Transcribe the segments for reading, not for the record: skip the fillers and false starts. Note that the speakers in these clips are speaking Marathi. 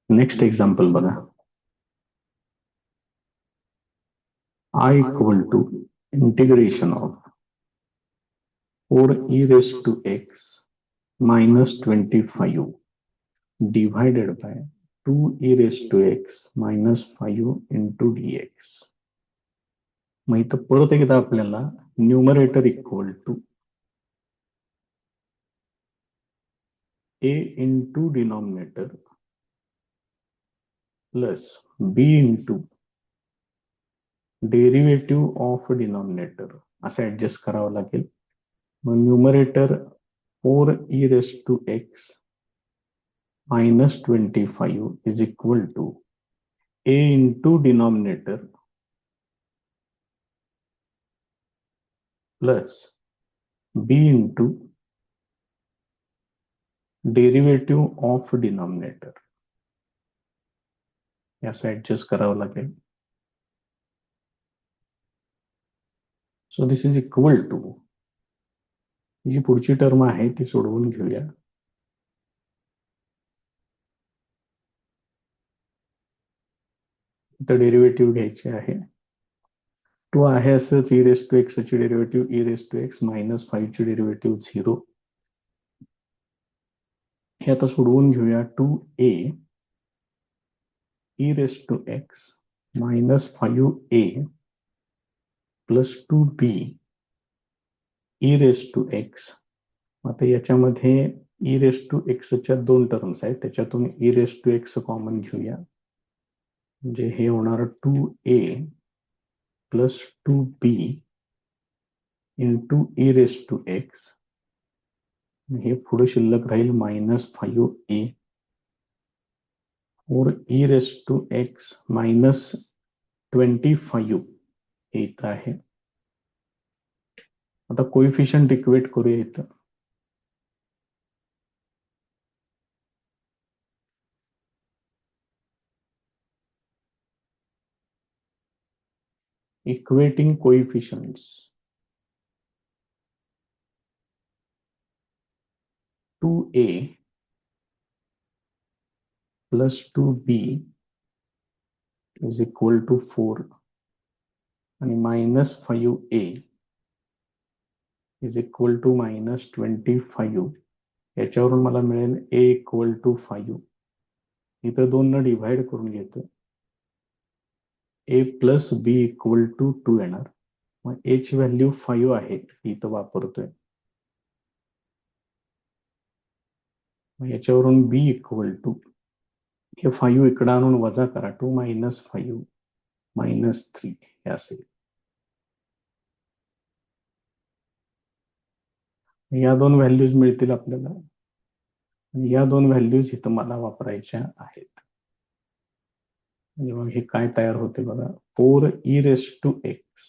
नेक्स्ट एक्झाम्पल बघा. I equal to integration of 4 e raised to x minus 25 divided by 2 e raised to x minus 5 into dx. मग इथं परत एकदा आपल्याला numerator equal to a into denominator plus b into derivative of denominator असं ऍडजस्ट करावं लागेल. मग numerator 4 e raised to x minus 25 is equal to a into denominator plus b into derivative of denominator याचं ऍडजस्ट करावं लागेल. So this is equal to G पुढची टर्म आहे ती सोडवून घेऊया. इथं डेरिव्हेटिव्ह घ्यायचे आहे. टू आहे असंच ई रेस टू एक्स ची derivative e raise to x minus 5 ची डेरिव्हेटिव्ह 0. हे आता सोडवून घेऊया. 2a e raised to x minus 5a plus 2b e raised to x. आता याच्यामध्ये e raised to x च्या दोन टर्म्स आहेत, त्याच्यातून e raised to x common घेऊया. म्हणजे हे होणार 2a plus 2b into e raised to x. हे पुढे शिल्लक राहील मायनस 5a और e raised to x minus 25 हे इथं आहे. आता कोइफिशियंट इक्वेट करूया. इथं equating कोइफिशियंट्स 2a plus 2b is equal to 4 आणि minus 5a is equal to minus 25. याच्यावरून मला मिळेल a equal to 5. इथं 2 न डिव्हाइड करून घेतो. a plus b equal to 2 येणार. मग a ची व्हॅल्यू 5 आहे इथं वापरतोय. मग याच्यावरून b इक्वल टू हे 5 इकडं आणून वजा करा. 2 मायनस 5 मायनस 3 हे असेल. या दोन व्हॅल्यूज मिळतील आपल्याला आणि या दोन व्हॅल्यूज इथं मला वापरायच्या आहेत. मग हे काय तयार होते बघा. 4 e raised to x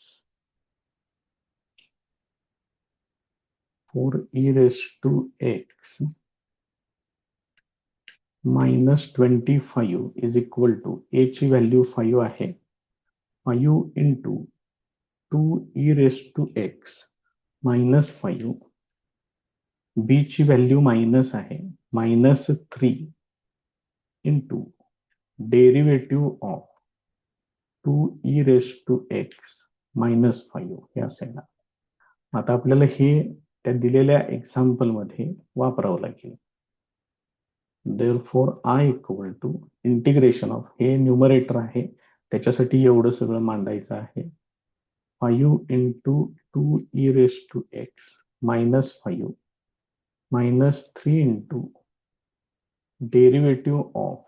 4 e raised to x minus 25 is equal to a ची व्हॅल्यू 5 आहे. 5 into 2 e raised to x minus 5. b ची व्हॅल्यू मायनस आहे. Minus 3 into derivative of 2 e raised to x minus 5 हे असेल. आता आपल्याला हे त्या दिलेल्या एक्झाम्पल मध्ये वापरावं लागेल. therefore I equal to integration of हे न्यूमरेटर आहे त्याच्यासाठी एवढं सगळं मांडायचं आहे. 5 into 2 e raised to x minus 5 minus 3 into derivative of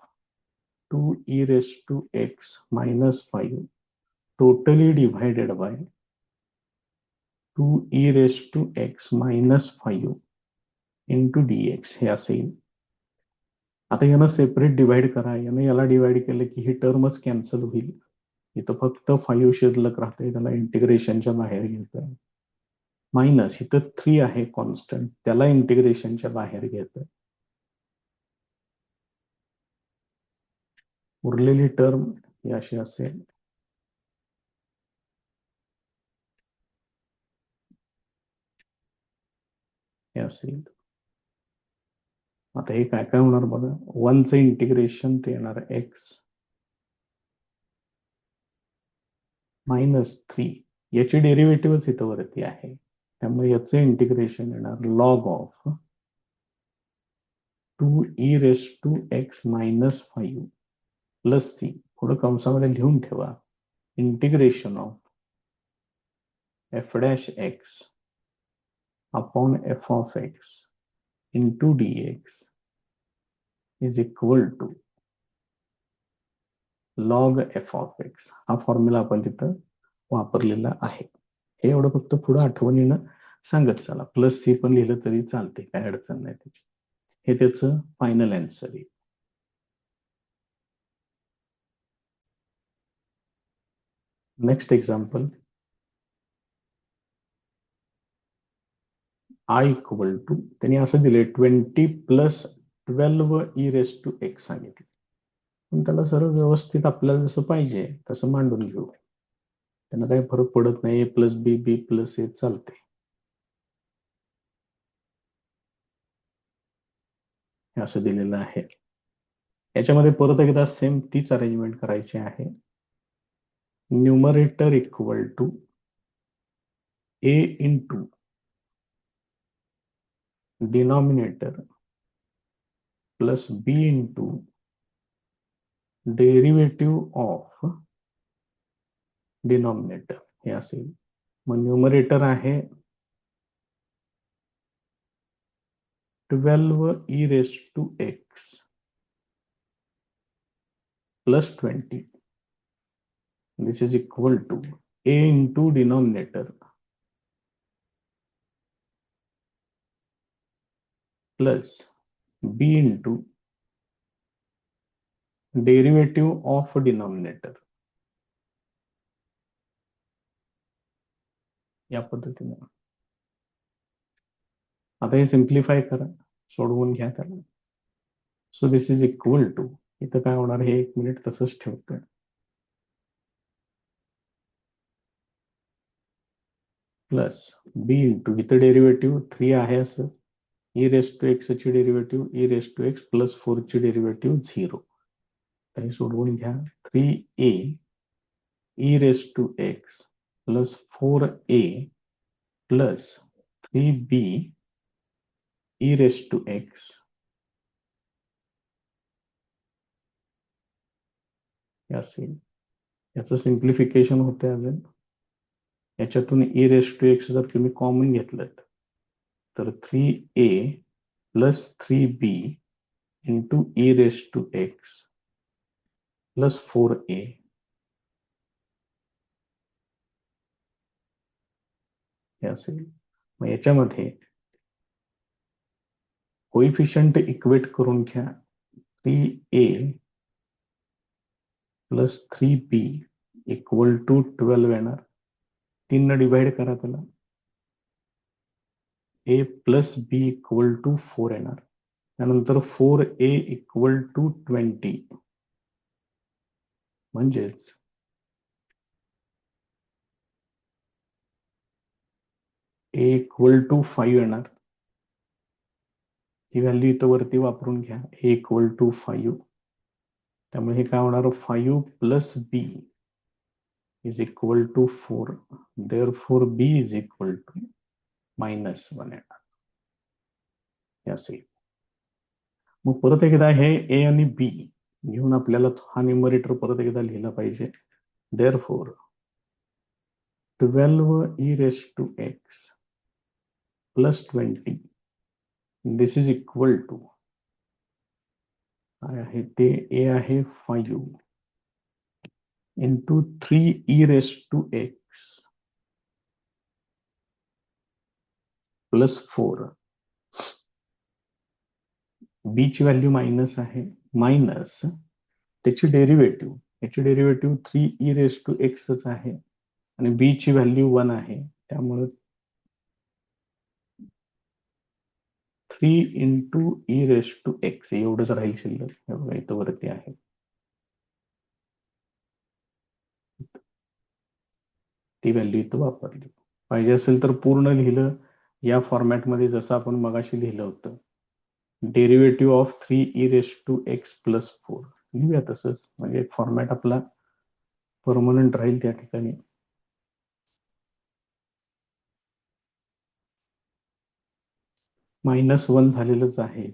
2 e raised to x minus 5 totally divided by 2 e raised to x minus 5 into dx हे असेल. आता यानं सेपरेट डिवाइड करा. यानं याला डिवाइड केलं की ही टर्मच कॅन्सल होईल. इथं फक्त 5 शिल्लक राहते. त्याला इंटिग्रेशनच्या बाहेर घ्यायचं. मायनस इथं 3 आहे कॉन्स्टंट त्याला इंटिग्रेशनच्या बाहेर घ्यायचं. उरलेली टर्म ही अशी असेल. हे असेल आता हे काय काय होणार बघा, 1चं इंटिग्रेशन ते येणार x -3, याची डेरिव्हेटिव्हच इथं वरती आहे, त्यामुळे याचं इंटिग्रेशन येणार लॉग ऑफ 2e⁻x - 5 + c, पुढे कंसामध्ये लिहून ठेवा, integration of f' upon f of x into dx is equal to log f of x. हा फॉर्म्युला आपण तिथं वापरलेला आहे. हे एवढं फक्त पुढे आठवणीनं सांगत चला. +c पण लिहिलं तरी चालते, काय अडचण नाही त्याची. हे त्याचं फायनल आन्सर आहे. Next example, i equal to, त्यांनी असं दिले 20 + 12e⁻x सांगितले. पण त्याला सर्व व्यवस्थित आपल्याला जसं पाहिजे तसं मांडून घेऊ. त्यांना काही फरक पडत नाही, a + b, b + a चालते. हे असं दिलेलं आहे. याच्यामध्ये परत एकदा सेम तीच अरेंजमेंट करायची आहे. Numerator equal to a into denominator plus b into derivative of denominator, हे असेल. मग न्यूमरेटर आहे 12e⁻x plus 20. This is equal to a into denominator plus b into derivative of denominator. या पद्धतीने आता हे सिम्प्लिफाय करा, सोडवून घ्या त्याला. So this is equal to, इथं काय होणार, हे 1 मिनिट तसंच ठेवतोय, प्लस b इंटू, इथं डेरिव्हेटिव्ह 3 आहे असं, e⁻x ची डेरिव्हेटिव्ह e⁻x + 4 ची डेरिव्हेटिव्ह 0. तर हे सोडवून घ्या. 3a e⁻x + 4a plus 3b e⁻x असेल. याचं सिम्प्लिफिकेशन होते अजून. याच्यातून e⁻x जर तुम्ही कॉमन घेतलं तर 3a + 3b into e⁻x + 4a हे असेल. मग याच्यामध्ये कोइफिशियंट इक्वेट करून घ्या. 3a + 3b इक्वल टू 12 येणार. 3 न डिवाइड करा त्याला. a + b इक्वल टू 4 येणार. त्यानंतर 4a इक्वल टू 20, म्हणजेच a इक्वल टू 5 येणार. ही व्हॅल्यू इथं वरती वापरून घ्या, a इक्वल टू 5. त्यामुळे हे काय होणार, 5 + b is equal to 4. Therefore b is equal to -1 येणार. हे असेल. मग परत एकदा हे a आणि b घेऊन आपल्याला हा न्यूमरेटर परत एकदा लिहिला पाहिजे. Therefore 12e⁻x + 20 this is equal to, काय आहे ते, a आहे 5 इंटू 3e⁻x + 4. b ची व्हॅल्यू मायनस आहे, मायनस त्याची डेरिव्हेटिव्ह, याची डेरिव्हेटिव्ह 3e⁻x आहे आणि b ची व्हॅल्यू 1 आहे, त्यामुळे 3 इंटू e⁻x एवढंच राहील शिल्लक. हे बघा इथं वरती आहे, ती व्हॅल्यू इथं वापरली. पाहिजे असेल तर पूर्ण लिहिलं या फॉर्मॅटमध्ये, जसं आपण मगाशी लिहिलं होतं डेरिव्हेटिव्ह ऑफ 3e⁻x+4 लिहूया तसंच, म्हणजे फॉर्मॅट आपला परमनंट राहील त्या ठिकाणी. -1 झालेलंच आहे,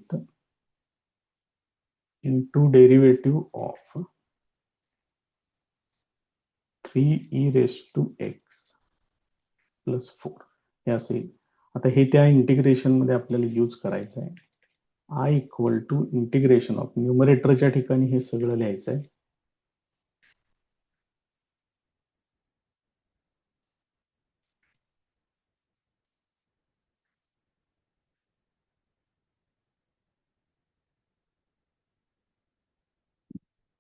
इंटू डेरिव्हेटिव्ह ऑफ 3e⁻x+4 हे असेल. आता हे त्या इंटिग्रेशन मध्ये आपल्याला यूज करायचं आहे. I equal to integration of न्यूमरेटरच्या ठिकाणी हे सगळं लिहायचं आहे.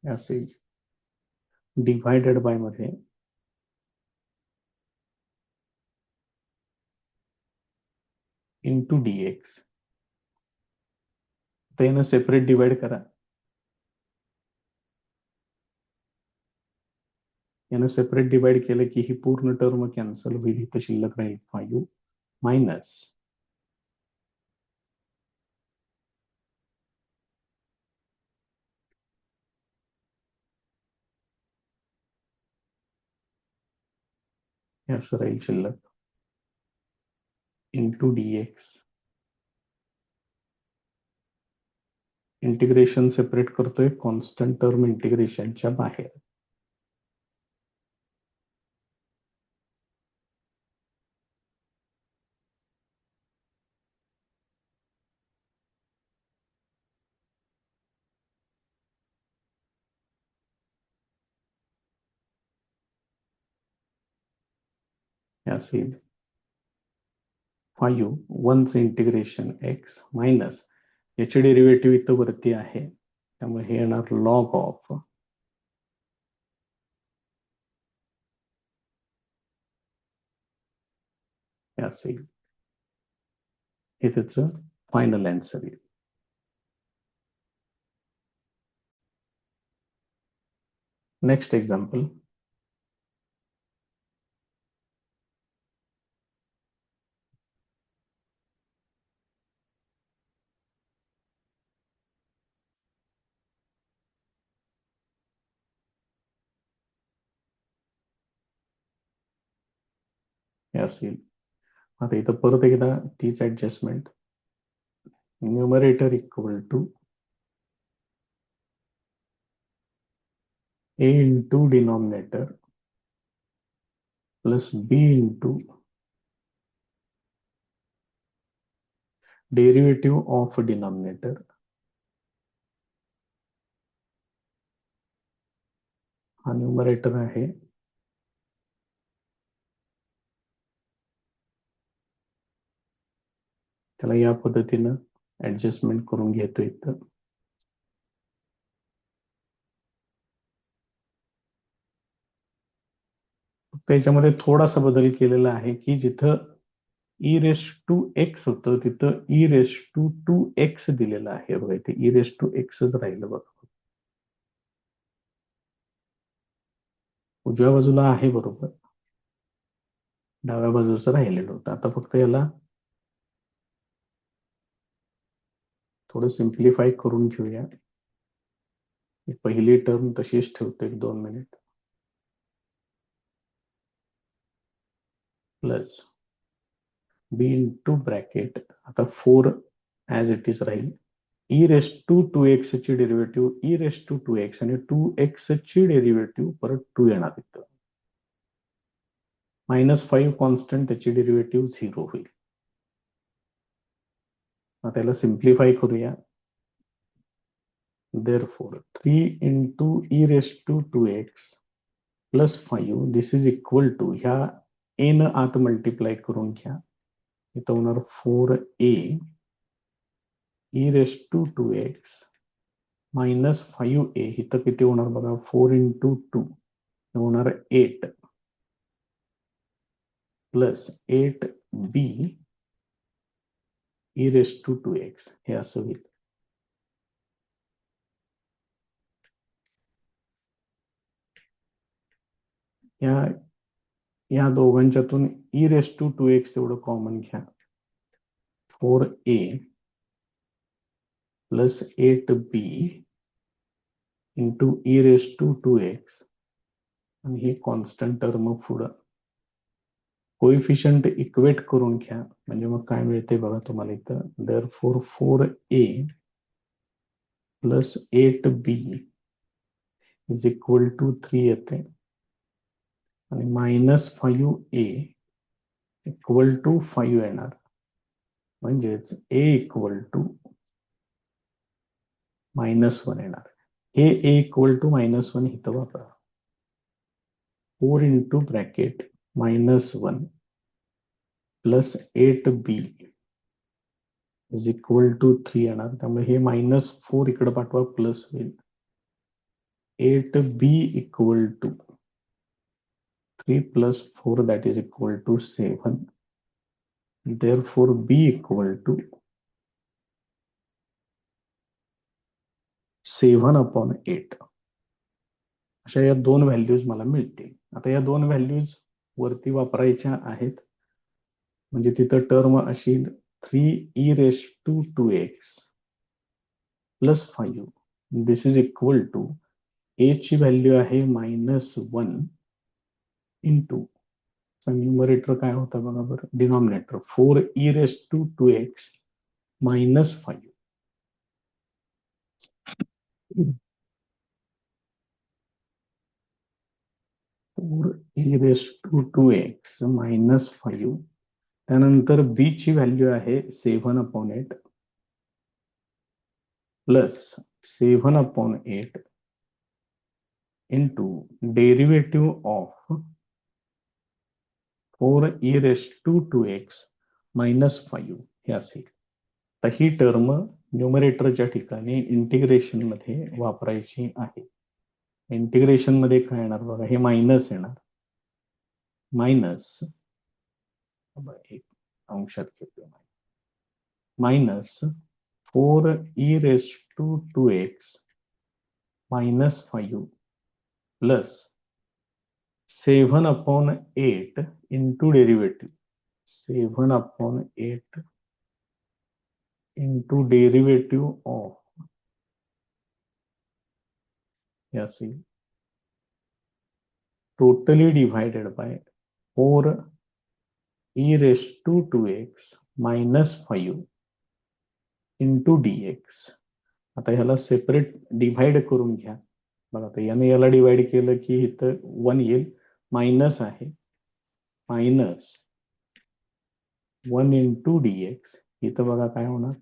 असेल डिवायडेड बाय मध्ये इंटू dx. तर यानं सेपरेट डिवाइड करा. यानं सेपरेट डिवाइड केलं की ही पूर्ण टर्म कॅन्सल होईल. इथं शिल्लक राहील 5 मायनस हे असं राहील शिल्लक इंटू dx. इंटिग्रेशन सेपरेट करतोय कॉन्स्टंट टर्म इंटिग्रेशनच्या बाहेर. हे असेल 5 1चं इंटिग्रेशन x मायनस याचे डेरिव्हेटिव्ह इथं वरती आहे, त्यामुळे हे येणार लॉग ऑफ हे असेल. हे त्याचं फायनल आन्सर आहे. Next example. हे असेल. आता इथं परत एकदा तीच adjustment. Numerator equal to a into denominator plus b into derivative of denominator हा न्यूमरेटर आहे. त्याला या पद्धतीनं ऍडजस्टमेंट करून घेतो. इथं त्याच्यामध्ये थोडासा बदल केलेला आहे की जिथं e⁻x होतं तिथं e⁻2x दिलेलं आहे. बघा इथे e⁻x राहिलं. बघा उजव्या बाजूला आहे बरोबर, डाव्या बाजूचं राहिलेलं होतं. आता फक्त याला थोडं सिम्प्लिफाय करून घेऊया. पहिली टर्म तशीच ठेवतो 1-2 minute. Plus b into bracket आता 4 ऍज इट इज राहील. e⁻2x ची डेरिव्हेटिव्ह e⁻2x आणि 2x ची डेरिव्हेटिव्ह परत 2 येणार इथं. -5 कॉन्स्टंट त्याची डेरिव्हेटिव्ह 0 होईल. आता त्याला सिम्प्लिफाय करूया. Therefore 3 into e⁻2x plus 5 this is equal to ह्या a न आत मल्टिप्लाय करून घ्या. इथं होणार 4a e⁻2x मायनस 5a. इथं किती होणार बघा, 4 इंटू 2 होणार 8 प्लस 8b e⁻2x हे असं होईल. या दोघांच्यातून e⁻2x तेवढं कॉमन घ्या. 4a plus 8b into e raise to 2x आणि ही कॉन्स्टंट टर्म पुढं कोइफिशियंट इक्वेट करून घ्या म्हणजे मग काय मिळते बघा तुम्हाला इथं therefore 4a plus 8b is equal to 3 येते आणि मायनस 5a इक्वल टू 5 येणार म्हणजेच a इक्वल टू -1 येणार. हे a इक्वल टू -1 इथं वापरा. 4 into bracket -1 plus 8b is equal to 3 येणार. त्यामुळे हे -4 इकडे पाठवा प्लस होईल. 8b equal to 3 plus 4 that is equal to 7. Therefore b equal to 7/8. अशा या दोन व्हॅल्यूज मला मिळतील. आता या दोन व्हॅल्यूज वरती वापरायच्या आहेत म्हणजे तिथं टर्म अशी 3e raised to 2x plus 5 this is equal to a ची व्हॅल्यू आहे -1 इंटू न्यूमरेटर काय होता बघा बरं denominator 4e raised to 2x minus 5 4e raised to 2x minus 5 त्यानंतर b ची व्हॅल्यू आहे 7/8 plus 7/8 into derivative of 4e raised to 2x minus 5 हे असेल. तर ही टर्म न्यूमरेटरच्या ठिकाणी इंटिग्रेशन मध्ये वापरायची आहे. इंटिग्रेशन मध्ये काय येणार बघा हे मायनस येणार मायनस एक अंशात घेतो minus 4e raised to 2x minus 5 plus 7/8 into derivative 7/8 into derivative of हे असेल totally divided by 4e raised to 2x minus 5 into dx. आता ह्याला सेपरेट डिव्हाइड करून घ्या बघा आता याने याला डिवाइड केलं की इथं 1 येईल मायनस आहे मायनस 1 इंटू dx इथं बघा काय होणार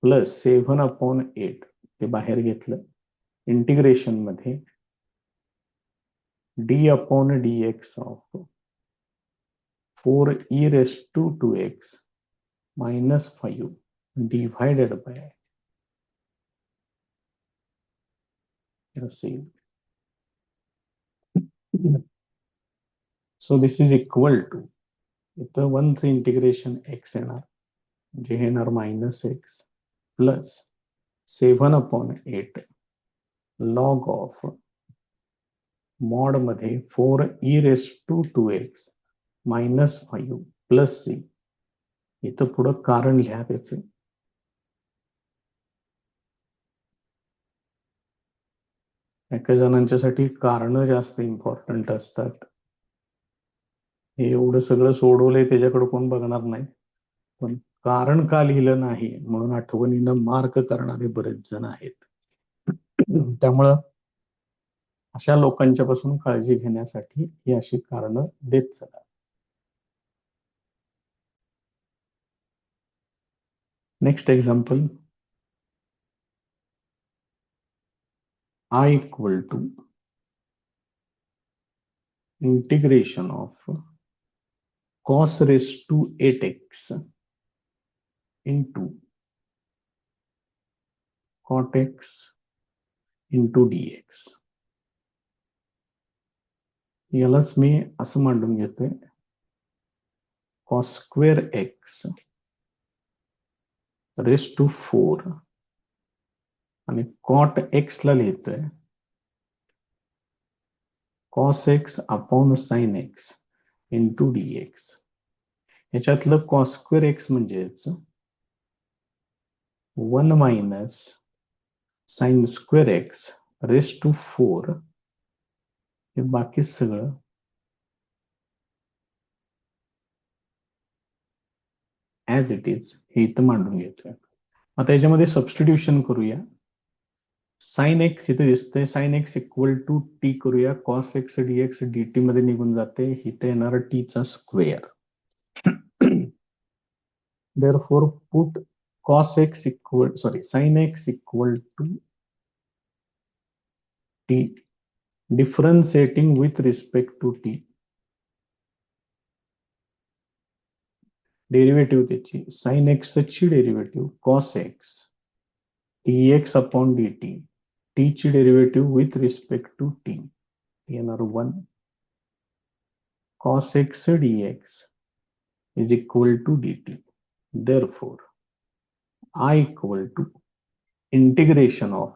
प्लस 7/8 ते बाहेर घेतलं इंटिग्रेशन मध्ये d/dx of 4e raised to 2x minus 5 divided by so this is equal to इथं 1 चं इंटिग्रेशन x येणार म्हणजे हे येणार -x plus 7/8 log of mod मध्ये 4e raised to 2x minus 5 plus c इथं पुढं कारण लिहा त्याचे एका जणांच्यासाठी कारण जास्त इम्पॉर्टंट असतात. हे एवढं सगळं सोडवलंय त्याच्याकडे कोण बघणार नाही पण कारण का लिहिलं नाही म्हणून आठवणीनं मार्क करणारे बरेच जण आहेत. त्यामुळं अशा लोकांच्या पासून काळजी घेण्यासाठी ही अशी कारणं देत चला. Next example I equal to integration of cos raised to 8x into cot x into dx. यालाच मी असं मांडून घेतोय cos square x raised to 4 आणि cot x ला लिहितोय cos x upon sin x into dx. ह्याच्यातलं cos square x म्हणजेच 1 minus sine square x raise to 4 हे बाकी सगळं ॲज इट इज हे इथं मांडून घेतोय. आता याच्यामध्ये सबस्टिट्यूशन करूया. साइन एक्स इथे दिसतंय, sine x equal to t करूया, कॉस एक्स डीएक्स dt मध्ये निघून जाते, इथे येणार टीचा square. therefore put sin x equal to t differentiating with respect to t. Derivative त्याची साइन एक्स ची derivative cos x dx upon dt, t ची derivative with respect to t येणार 1 cos x dx is equal to dt. Therefore I equal to integration of,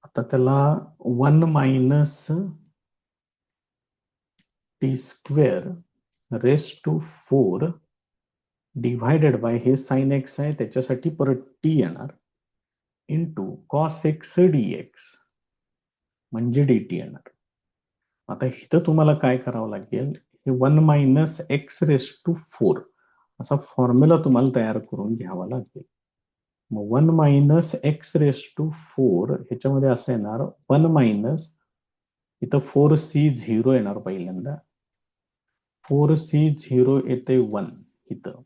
आता त्याला 1 minus t square raise to 4 divided by हे साइन एक्स आहे त्याच्यासाठी परत टी येणार इंटू कॉस एक्स डीएक्स म्हणजे dt येणार. आता इथं तुम्हाला काय करावं लागेल, हे 1 मायनस एक्स रेस टू 4 असा फॉर्म्युला तुम्हाला तयार करून घ्यावा लागेल. मग 1 मायनस एक्स रेस टू 4 ह्याच्यामध्ये असं येणार 1 मायनस, इथं 4c0 येणार पहिल्यांदा, 4c0 येते 1 इथं,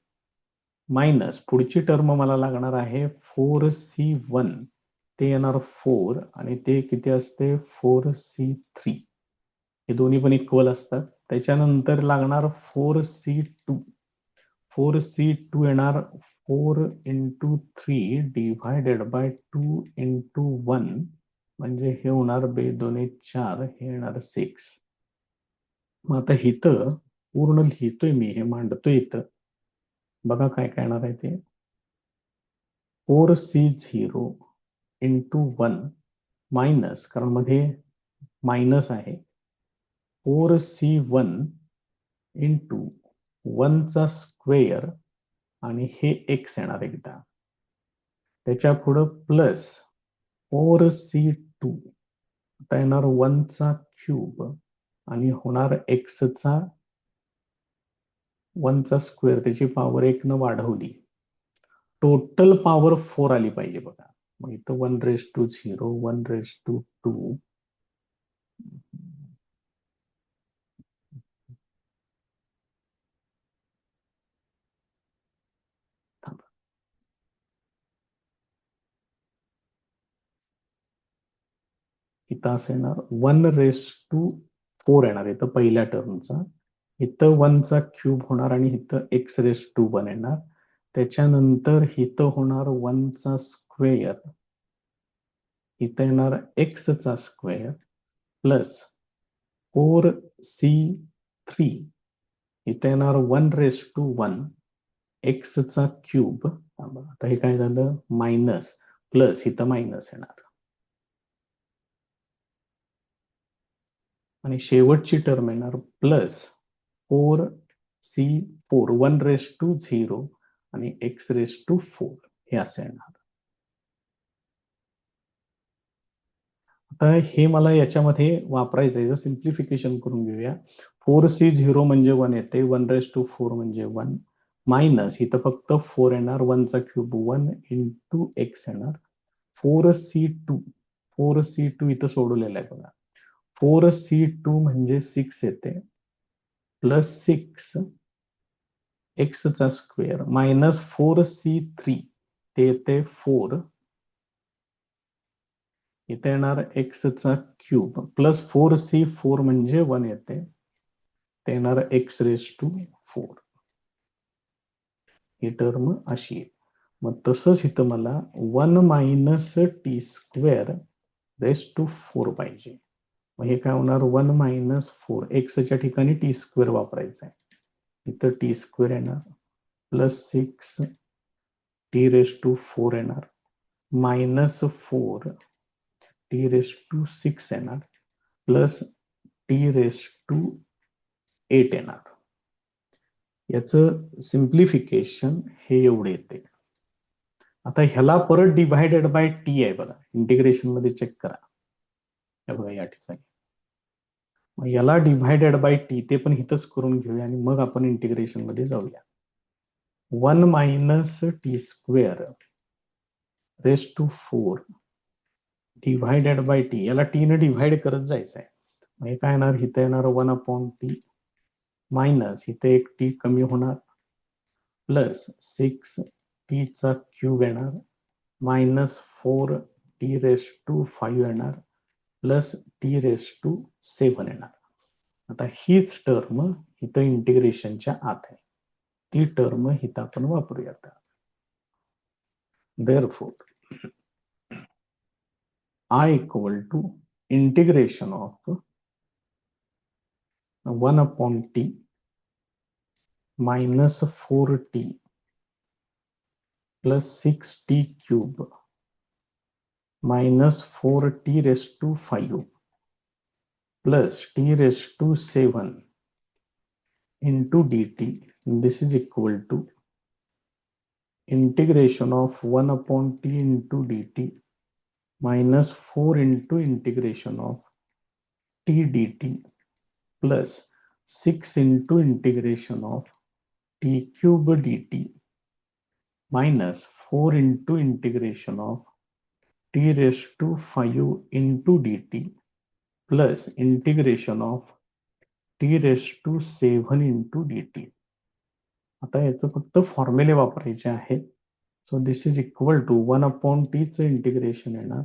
मायनस पुढची टर्म मला लागणार आहे 4c1 ते येणार 4 आणि ते किती असते 4c3, हे दोन्ही पण इक्वल असतात. त्याच्यानंतर लागणार 4c2, 4c2 येणार 4 इंटू 3 डिव्हायडेड बाय 2 इंटू 1 म्हणजे हे होणार 2 2 4, हे येणार 6. मग आता इथं पूर्ण लिहितोय मी, हे मांडतोय इथं, बघा काय काय येणार आहे ते 4c0 इंटू 1 मायनस, कारण मध्ये मायनस आहे, 4c1 इंटू 1चा स्क्वेअर आणि हे एक्स येणार एकदा, त्याच्या पुढं प्लस 4c2, आता येणार 1चा क्यूब आणि होणार एक्सचा 1चा स्क्वेअर, त्याची पॉवर 1 न वाढवली, टोटल पॉवर 4 आली पाहिजे बघा. मग इथं 1⁻0 1⁻2, इथं असं येणार 1⁻4 येणार इथं पहिल्या टर्मचा, इथं 1चा क्यूब होणार आणि इथं x⁻1 येणार, त्याच्यानंतर इथं होणार 1चा स्क्वेअर, इथं येणार एक्सचा स्क्वेअर प्लस 4c3, इथं येणार 1⁻1 एक्सचा क्यूब, आता हे काय झालं मायनस प्लस इथं मायनस येणार, आणि शेवटची टर्म येणार प्लस 4c4 1⁻0 आणि x⁻4 हे असं येणार. आता हे मला याच्यामध्ये वापरायचं आहे, सिम्प्लिफिकेशन करून घेऊया. 4c0 म्हणजे 1 येते, 1⁻4 म्हणजे 1 मायनस इथं फक्त 4 येणार, 1चा क्यूब 1 इंटू एक्स येणार, 4c2 इथं सोडवलेलं आहे बघा, 4c2 म्हणजे 6 येते प्लस 6 एक्सचा स्क्वेअर मायनस 4c3 ते येते 4, इथे येणार एक्सचा क्यूब प्लस 4c4 म्हणजे 1 येते, ते येणार x⁻4, ही टर्म अशी आहे. मग तसंच इथं मला 1 minus t square raise to 4 पाहिजे. मग हे काय होणार 1 मायनस 4, एक्सच्या ठिकाणी टी स्क्वेअर वापरायचा आहे, इथं टी स्क्वेअर येणार प्लस 6 t⁻4 येणार मायनस 4 t⁻6 येणार प्लस t⁻8 येणार. याचं सिम्प्लिफिकेशन हे एवढे येते. आता ह्याला परत डिव्हायडेड बाय टी आहे बघा, इंटिग्रेशन मध्ये चेक करा. हे बघा या ठिकाणी मग याला डिव्हायडेड बाय टी ते पण इथंच करून घेऊया आणि मग आपण इंटिग्रेशन मध्ये जाऊया. 1 minus t square raise to 4 divided by t, याला टी ने डिव्हाइड करत जायचं आहे. मग हे काय येणार, इथं येणार 1/t मायनस इथे एक टी कमी होणार प्लस 6t चा क्यूब येणार मायनस 4t रेस टू 5 येणार प्लस टी रेस टू 7 येणार. आता हीच टर्म इथं इंटिग्रेशनच्या आत आहे, ती टर्म इथं आपण वापरूयात. Therefore, I equal to integration of 1/t minus 4t plus 6t cube minus 4t raised to 5 plus t raised to 7 into dt. This is equal to integration of 1/t into dt minus 4 into integration of t dt plus 6 into integration of t cube dt minus 4 into integration of t raised to 5 into dt plus integration of t raised to 7 into dt. आता याचं फक्त फॉर्म्युले वापरायचे आहेत. So this is equal to 1/t चं इंटिग्रेशन येणार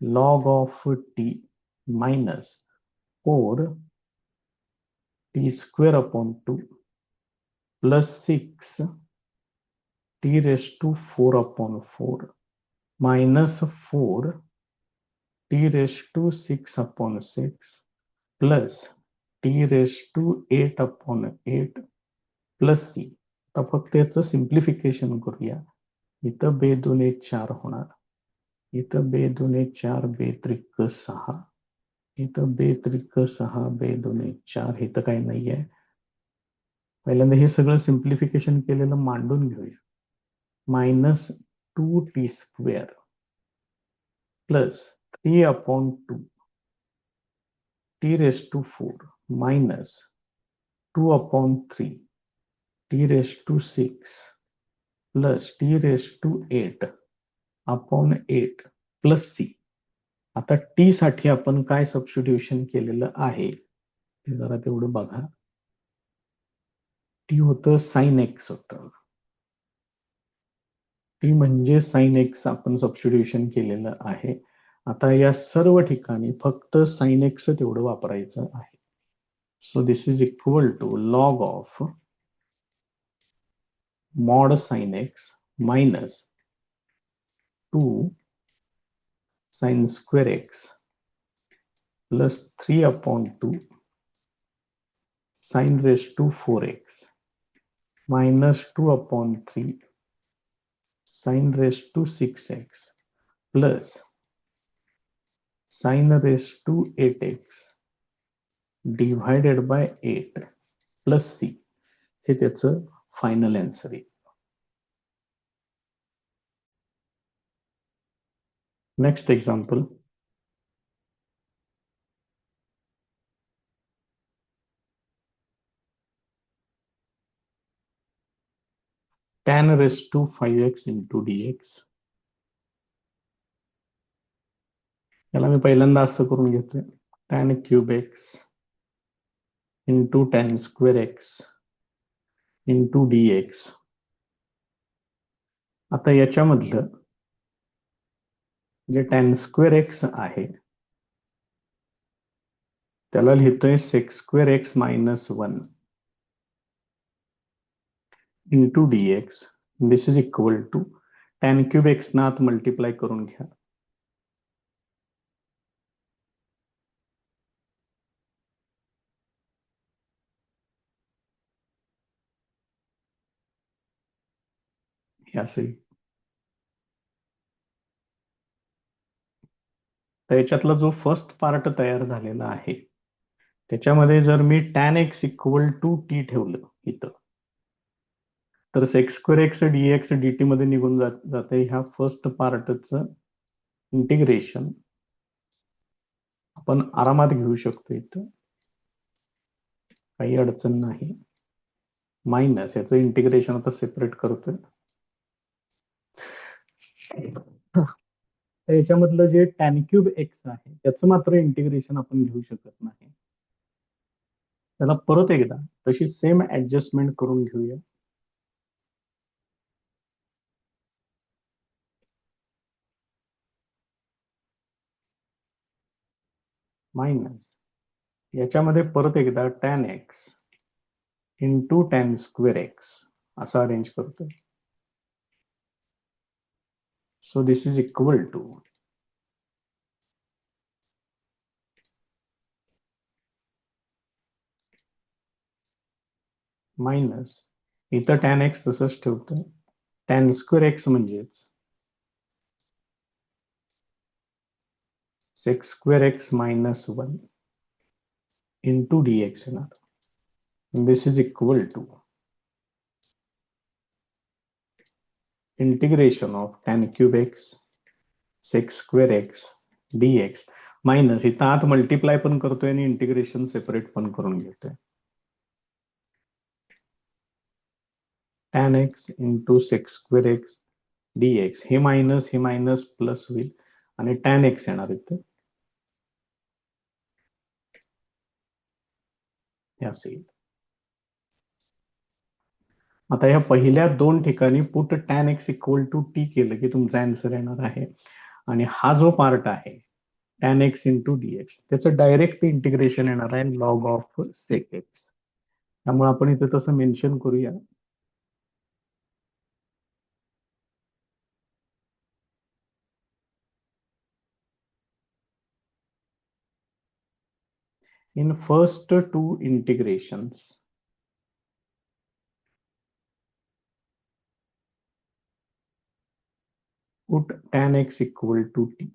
log of t minus 4t square upon 2 plus 6 t raise to 4 upon 4 minus 4 t raise to 6 upon 6 plus t raise to 8 upon 8 plus c. आता फक्त याचं सिम्प्लिफिकेशन करूया. इथं बे दुने 4 होणार, इथं बे दुने 4 बे त्रिक 6, इथं बे त्रिक 6 बे दुने 4, इथं काही नाहीये. पहिल्यांदा हे सगळं सिम्प्लिफिकेशन केलेलं मांडून घेऊया. Minus 2t square plus 3/2 t raise to 4 minus 2/3 t raise to 6 plus t raise to 8 upon 8 plus c. आता टी साठी आपण काय सबस्टिट्यूशन केलेलं आहे ते जरा तेवढं बघा. टी होतं साइन एक्स होतं, टी म्हणजे साइन एक्स आपण सबस्टिट्यूशन केलेलं आहे. आता या सर्व ठिकाणी फक्त साइन एक्स तेवढं वापरायचं आहे. So this is equal to log of mod sine x minus 2 sine square x plus 3/2 sine raise to 4x minus 2/3 sine raise to 6x plus sine raise to 8x divided by 8 plus c. हे त्याचं फायनल आन्सर आहे. Next example. tan raised to 5x into dx. याला मी पहिल्यांदा असं करून घेतोय tan cube x into tan square x into dx. आता याच्यामधलं जे tan स्क्वेअर x आहे त्याला लिहितोय sec square x minus 1 into dx. This is equal to tan cube x ना आत मल्टिप्लाय करून घ्या. हे असेल तर याच्यातला जो फर्स्ट पार्ट तयार झालेला आहे त्याच्यामध्ये जर मी tan x equal to t ठेवलं इथं तर sec square x dx d मध्ये निघून जाते. ह्या फर्स्ट पार्टचं इंटिग्रेशन आपण आरामात घेऊ शकतो, इथं काही अडचण नाही. मायनस याचं इंटिग्रेशन आता सेपरेट करतोय. याच्यामधलं जे टॅन क्यूब एक्स आहे त्याचं मात्र इंटिग्रेशन आपण घेऊ शकत नाही. त्याला परत एकदा तशी सेम ऍडजस्टमेंट करून घेऊया. मायनस याच्यामध्ये परत एकदा tan x into tan square x असं अरेंज करतोय. So this is equal to minus इथं टॅन एक्स तसंच ठेवतोय. टॅन स्क्वेअर एक्स म्हणजेच sec square x minus 1 into d x येणार. This is equal to integration of tan cube x sec square x d x minus इथं आत मल्टिप्लाय पण करतोय आणि इंटिग्रेशन सेपरेट पण करून घेतोय. Tan x into sec square x dx हे मायनस प्लस होईल आणि टॅन एक्स येणार इथं हे असेल. आता या पहिल्या दोन ठिकाणी put tan x equal to t केलं की तुमचा आन्सर येणार आहे. आणि हा जो पार्ट आहे टॅन एक्स इंटू डीएक्स त्याचं डायरेक्ट इंटिग्रेशन येणार आहे लॉग ऑफ सेक एक्स. त्यामुळे आपण इथे तसं मेन्शन करूया. In first two integrations, put tan x equal to t.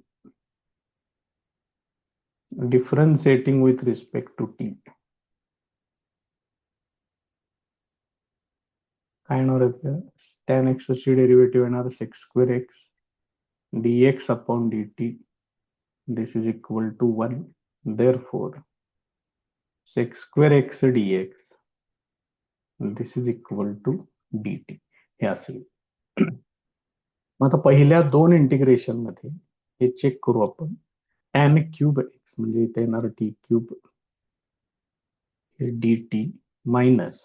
Differentiating with respect to t. काय येणार आहे? tan x ची डेरिव्हेटिव्ह येणार sex square x dx upon dt. This is equal to 1. Therefore, sec square x dx this is equal to dt हे असेल. आता पहिल्या दोन इंटिग्रेशन मध्ये हे चेक करू आपण. टॅन क्यूब एक्स म्हणजे इथे येणार t cube d t minus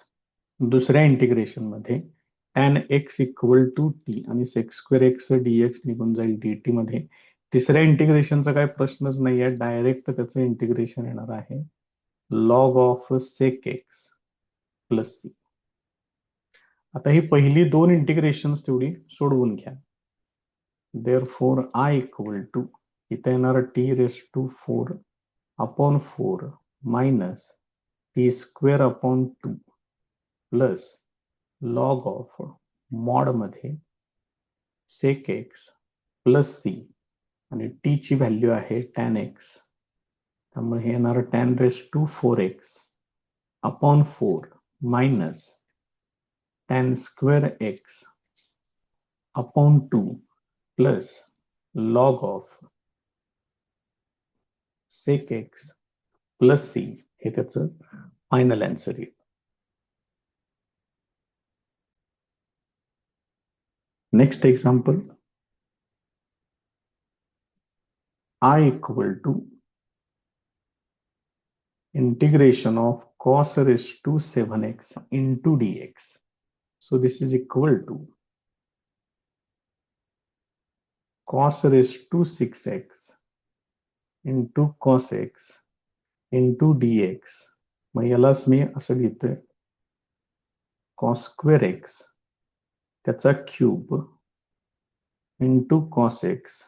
दुसऱ्या इंटिग्रेशन मध्ये tan x equal to t आणि सेक्स स्क्वेअर एक्स डीएक्स निघून जाईल डी टी मध्ये. तिसऱ्या इंटिग्रेशनचा काही प्रश्नच नाही आहे, डायरेक्ट त्याचं इंटिग्रेशन येणार आहे log of sec x plus c. आता ही पहिली दोन इंटिग्रेशन तेवढी सोडवून घ्या. देअरफॉर आय इक्वल टू इथे येणार t raise to 4 upon 4 minus t square upon 2 plus log of mod मध्ये सेक एक्स प्लस सी आणि टी ची व्हॅल्यू आहे टॅन एक्स. त्यामुळे हे येणार tan raise to 4x upon 4 minus tan square x upon 2 plus log of sec x plus c हे त्याचं फायनल आन्सर येईल. Next example. I equal to integration of cos raised to 7x into dx. So this is equal to cos raised to 6x into cos x into dx. मग यालाच मी असं घेतोय cos स्क्वेअर एक्स त्याचा cube into cos x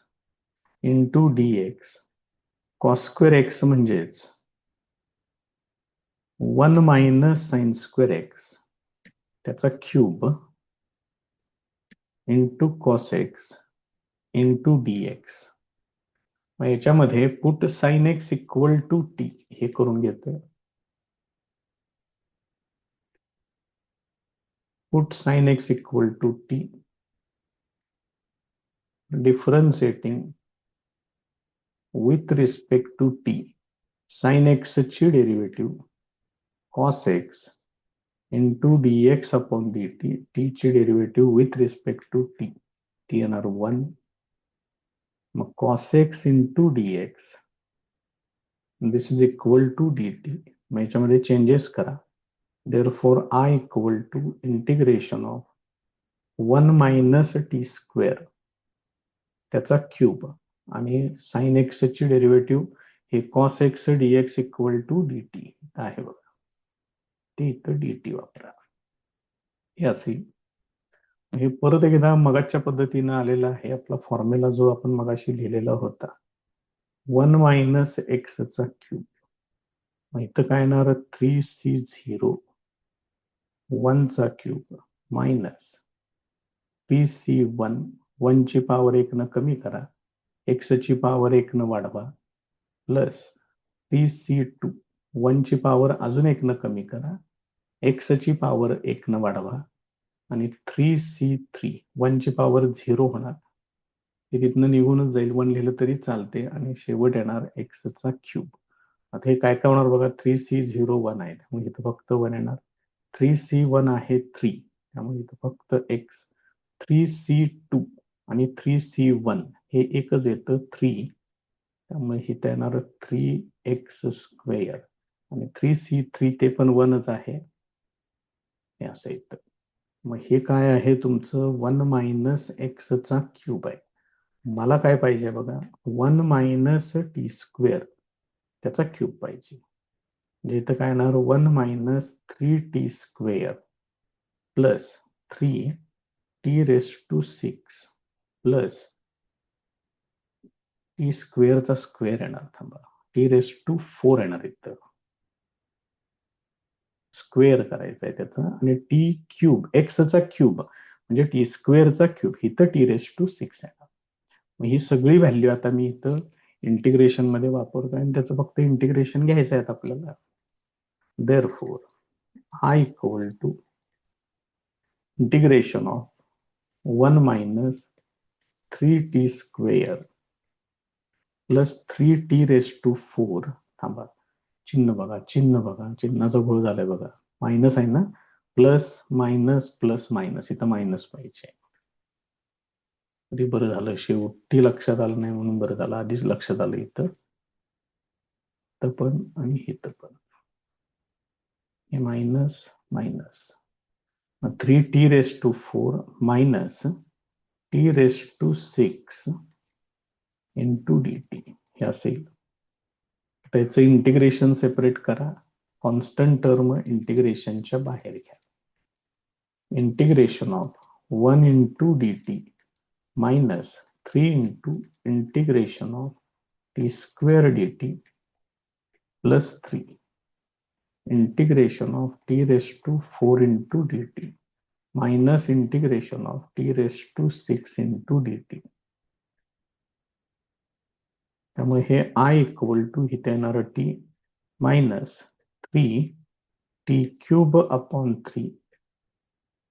into dx. cos square x म्हणजेच 1 मायनस साइन स्क्वेअर एक्स त्याचा cube into cos x into dx. मग याच्यामध्ये put sine x equal to t हे करून घेतोय. put sin x equal to t, differentiating with respect to t, sin x ची derivative cos x into dx upon dt, t ची derivative with respect to t, ती येणार 1, मग cos x into dx, this is equal to dt, मग याच्यामध्ये चेंजेस करा. Therefore I equal to integration of 1 minus t square त्याचा क्यूब आणि sin x ची डेरिव्हेटिव्ह हे cos x dx equal to dt आहे बघा, ते इथं dt वापरा. हे असेल. हे परत एकदा मगाच्या पद्धतीनं आलेला आहे आपला फॉर्म्युला जो आपण मगाशी लिहिलेला होता, 1 मायनस एक्स चा क्यूब, इथं काय येणार 3c0 1 चा क्यूब मायनस 3c1 1 ची पॉवर 1 न कमी करा, एक्स ची पॉवर 1 न वाढवा, प्लस 3c2 1 ची पॉवर अजून 1 न कमी करा, एक्स ची पॉवर 1 न वाढवा, आणि 3c3 1 ची पॉवर 0 होणार, ते तिथनं निघूनच जाईल, 1 लिहिलं तरी चालते, आणि शेवट येणार एक्स चा क्यूब. आता हे काय काय होणार बघा, 3c01 आहे त्यामुळे इथं फक्त 1 येणार, 3c1 आहे 3 त्यामुळे इथं फक्त x, 3c2 आणि 3c1 हे एकच येतं 3 त्यामुळे इथं येणार 3x स्क्वेअर, आणि 3c3 ते पण 1च आहे, हे असं येतं. मग हे काय आहे तुमचं 1 मायनस एक्स चा क्यूब आहे. मला काय पाहिजे बघा, 1 मायनस टी स्क्वेअर त्याचा क्यूब पाहिजे, म्हणजे इथं काय येणार 1 minus 3t square plus 3t raise to 6 plus t स्क्वेअरचा स्क्वेअर येणार, थांबा, टी रेस टू 4 येणार, इथं स्क्वेअर करायचा आहे त्याचा, आणि टी क्यूब एक्सचा क्यूब म्हणजे टी स्क्वेअरचा क्यूब, इथं टी रेस टू 6 येणार. मग ही सगळी व्हॅल्यू आता मी इथं इंटिग्रेशन मध्ये वापरतो आणि त्याचं फक्त इंटिग्रेशन घ्यायचं आहे आपल्याला. Therefore I equal to integration of 1 minus 3t square plus 3t raised to 4, थांबा, चिन्ह बघा, चिन्हाचा घोळ झालाय बघा, मायनस आहे ना, प्लस मायनस प्लस मायनस, इथं मायनस पाहिजे, तरी बरं झालं शेवटी लक्षात आलं नाही म्हणून बरं झालं, आधीच लक्षात आलं इथं पण आणि इथं पण, हे minus minus, 3t raise to 4 minus t raise to 6 into dt हे असेल. त्याचं इंटिग्रेशन सेपरेट करा, कॉन्स्टंट टर्म इंटिग्रेशनच्या बाहेर घ्या. Integration of 1 into dt minus 3 into integration of t square dt plus 3 integration of t raise to 4 into dt minus integration of t raise to 6 into dt. त्यामुळे हे आय इक्वल टू इथे येणार t minus 3t cube upon 3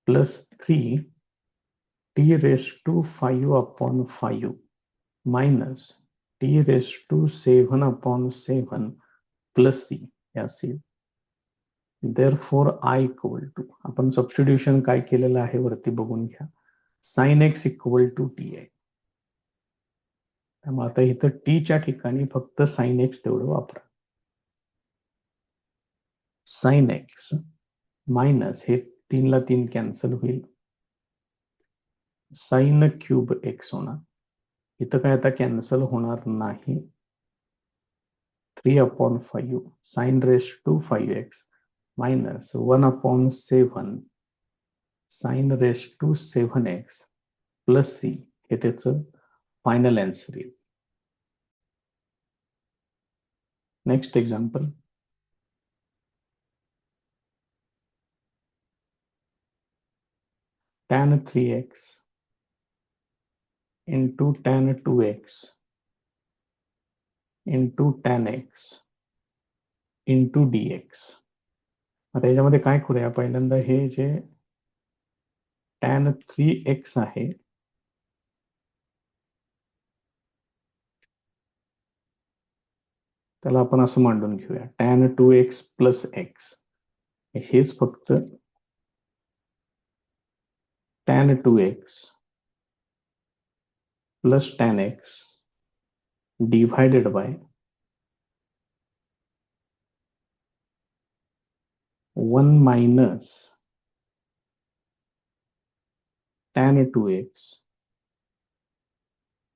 plus 3t raise to 5 upon 5 minus t raise to 7 upon 7 plus c हे असेल. Therefore I इक्वल टू, आपण सबस्टिट्यूशन काय केलेलं आहे वरती बघून घ्या, sine x equal to t आहे, त्यामुळे आता इथं टीच्या ठिकाणी फक्त साइन एक्स तेवढं वापरा. साइन एक्स मायनस हे 3 ला 3 कॅन्सल होईल, साइन क्यूब एक्स होणार, इथं काय आता कॅन्सल होणार नाही, 3 upon 5 sine raise to 5x minus 1 upon 7 sine raise to 7x plus c हे त्याचं फायनल आन्सर येईल. Next example, tan 3x into tan 2x into tan x into dx. आता याच्यामध्ये काय करूया, पहिल्यांदा हे जे tan 3x आहे त्याला आपण असं मांडून घेऊया tan 2x प्लस x हेच फक्त tan 2x plus tan x divided by 1 minus tan 2x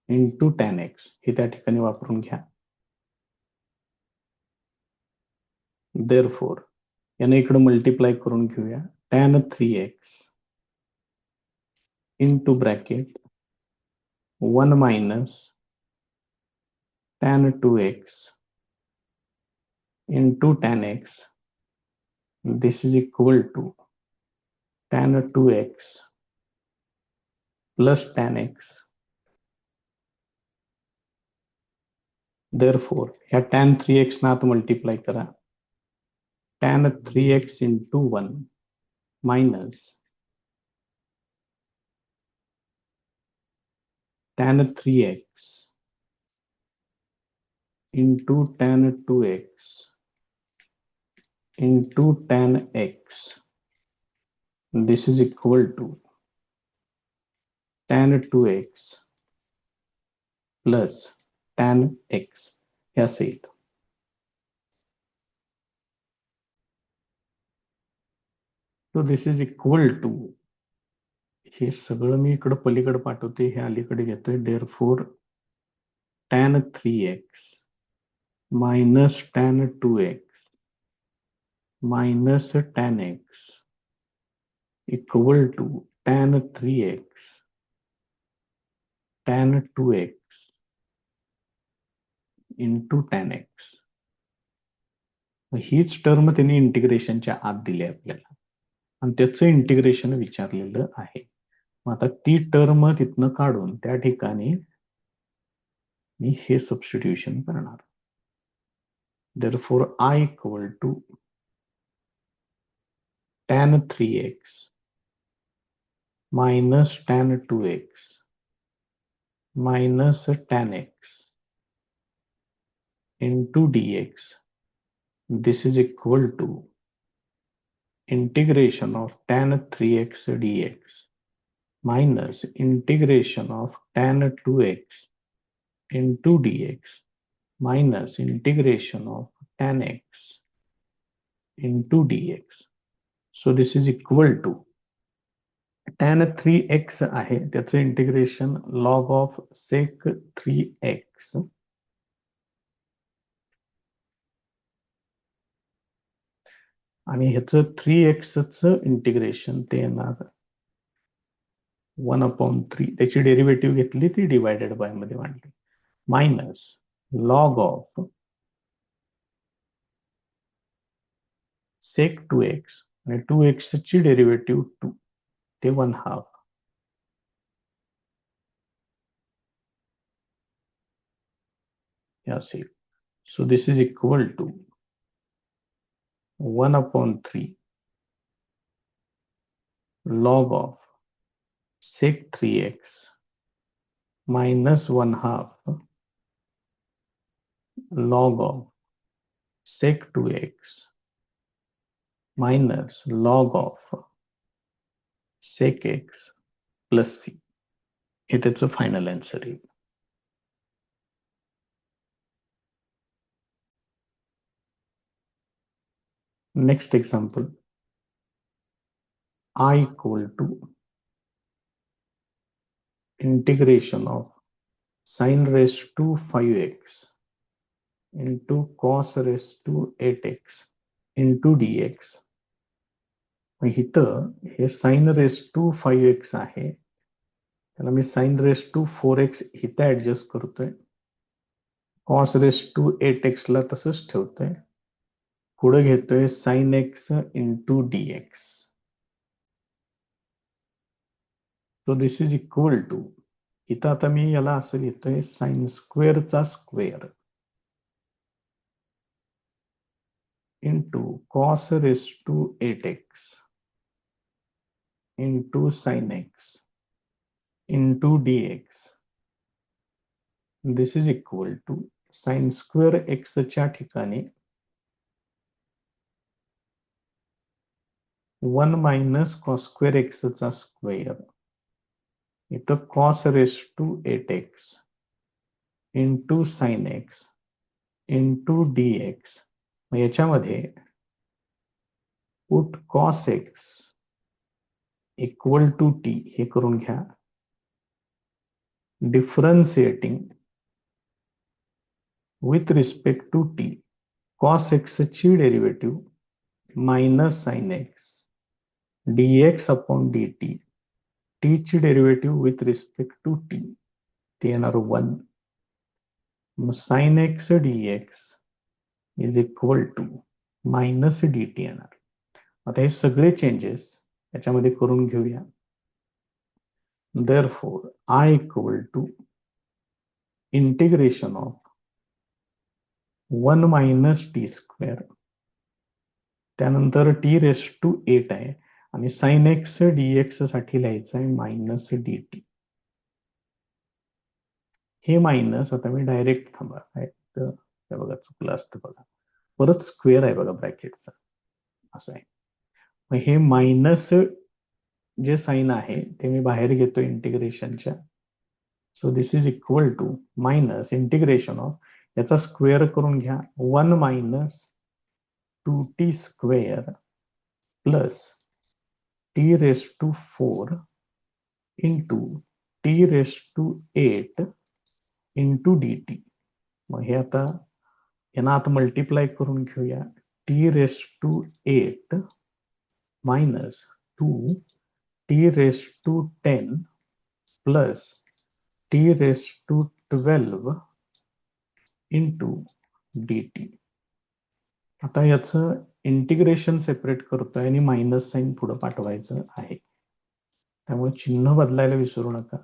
into tan x हे त्या ठिकाणी वापरून घ्या. देअरफॉर याने इकडे मल्टिप्लाय करून घेऊया tan 3x into bracket 1 minus tan 2x into tan x. This is equal to tan 2x plus tan x. Therefore, ह्या tan 3x ना आता मल्टिप्लाय करा. Tan 3x into 1 minus tan 3x into tan 2x into tan x. This is equal to tan 2x plus tan x. हे असं येईल. So this is equal to हे सगळं मी इकडं पलीकडे पाठवते हे अलीकडे घेतोय therefore tan 3x minus tan 2x minus tan x equal to tan 3x tan 2x into tan x. हीच टर्म त्यांनी इंटिग्रेशनच्या आत दिली आपल्याला आणि त्याचं इंटिग्रेशन विचारलेलं आहे. मग आता ती टर्म तिथनं काढून त्या ठिकाणी मी हे सबस्टिट्यूशन करणार. Therefore I equal to tan 3x minus tan 2x minus tan x into dx. This is equal to integration of tan 3x dx minus integration of tan 2x into dx minus integration of tan x into dx. So this is equal to tan 3x आहे त्याचं integration log of sec 3x आणि ह्याचं 3x इंटिग्रेशन ते येणार 1/3 त्याची डेरिव्हेटिव्ह घेतली ती डिवायडेड बाय मध्ये मांडली minus log of sec 2x आणि 2x ची डेरिव्हेटिव्ह 2 ते 1/2 हे असेल. So this is equal to 1/3 log of sec 3x minus 1/2 log of sec 2x minus log of sec x plus c हे त्याचं फायनल आन्सर आहे. Next example I equal to integration of sin raised to 5x into cos raised to 8x into dx. इथं हे sin raised to 5x आहे त्याला मी sin raised to 4x इथं ऍडजस्ट करतोय cos raised to 8x ला तसंच ठेवतोय पुढे घेतोय sin x into dx. So this is equal to इथं आता मी याला असं घेतोय साइन स्क्वेअरचा square into cos raise to 8x into sin x into dx. This is equal to sin square x च्या ठिकाणी 1 minus cos square x चा स्क्वेअर, इथं cos raised to 8x into sin x into dx. मग याच्यामध्ये put cos x equal to t हे करून घ्या. Differentiating with respect to t, cos x ची derivative minus sin x dx upon dt, t ची derivative with respect to t, ते येणार 1. मग sin x dx is equal to minus dt येणार. आता हे सगळे चेंजेस याच्यामध्ये करून घेऊया. Therefore, I equal to integration of 1 minus t square, त्यानंतर t raised to 8 आहे आणि sin x dx साठी लिहायचं आहे मायनस dt. हे मायनस आता मी डायरेक्ट थांबा हे बघा चुकलं असतं बघा, परत स्क्वेअर आहे बघा ब्रॅकेटचा, असं आहे. मग हे मायनस जे साइन आहे ते मी बाहेर घेतो इंटिग्रेशनच्या. So this is equal to minus integration of, याचा स्क्वेअर करून घ्या, 1 minus 2t square plus t raise to 4 into t raise to 8 into dt. मग हे आता यांना आता मल्टिप्लाय करून घेऊया. t raise to 8 minus 2 t raise to 10 plus t raise to 12 into dt. आता याचं इंटिग्रेशन सेपरेट करतोय आणि मायनस साइन पुढे पाठवायचं आहे, त्यामुळे चिन्ह बदलायला विसरू नका.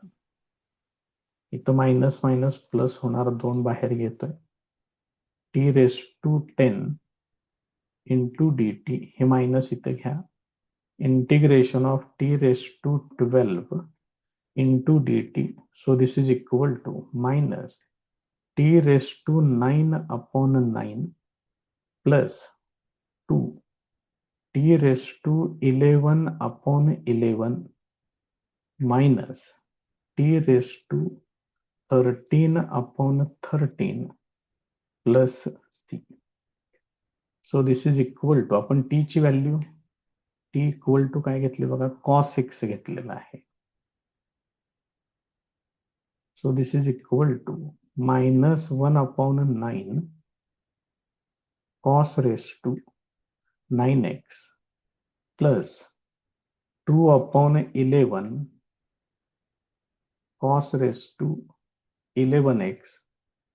इथं मायनस मायनस प्लस होणार, 2 बाहेर घेतोय. t raise to 10 into dt, हे मायनस इथं घ्या. Integration of t raise to 12 into dt. So this is equal to minus t raise to 9 upon 9 plus 2 t raise to 11 upon 11 minus t raise to 13 upon 13 plus c. So this is equal to, आपण t ची व्हॅल्यू t इक्वल टू काय घेतली बघा, cos x घेतलेला आहे. So this is equal to minus 1 upon 9 cos raise to 9x plus 2 upon 11 cos raise to 11x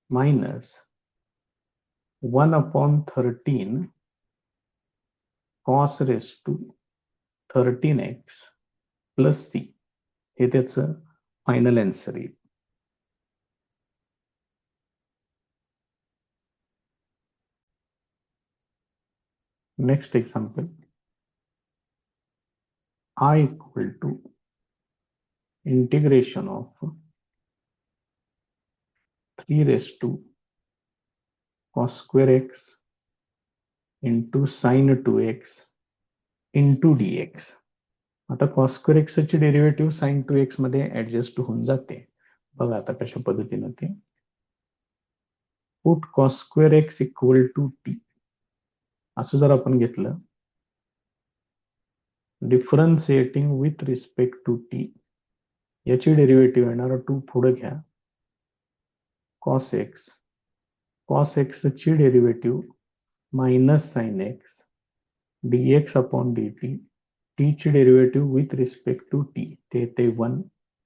minus 1 upon 13 cos raise to 13x plus c. हे त्याचं फायनल आन्सर येईल. Next example, I equal to integration of 3 raised to cos square x into sin 2x into dx. आता cos square x ची डेरिव्हेटिव्ह sin 2x मध्ये ऍडजस्ट होऊन जाते. बघा आता कशा पद्धतीने ते. Put cos square x equal to t असं जर आपण घेतलं, differentiating with respect to t, याची डेरिव्हेटिव्ह येणार 2 पुढे घ्या, cos x ची derivative minus sin x dx upon dt, t ची derivative with respect to t, ते येते 1.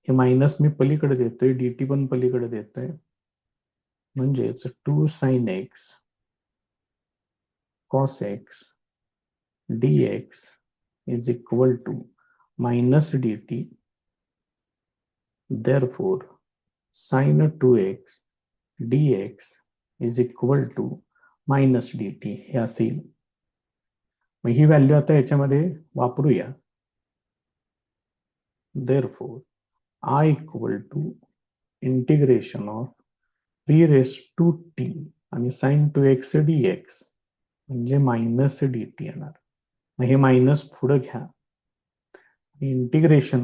हे मायनस मी पलीकडे देतोय, dt पण पलीकडे देतोय, म्हणजेच 2 sin x cos x dx is equal to minus dt. Therefore, sin 2x dx is equal to minus dt हे असेल. मग ही व्हॅल्यू आता याच्यामध्ये वापरूया. Therefore, I equal to integration of 3 raised to t आणि sin 2x dx म्हणजे मायनस dt येणार. मग हे मायनस पुढे घ्या. इंटिग्रेशन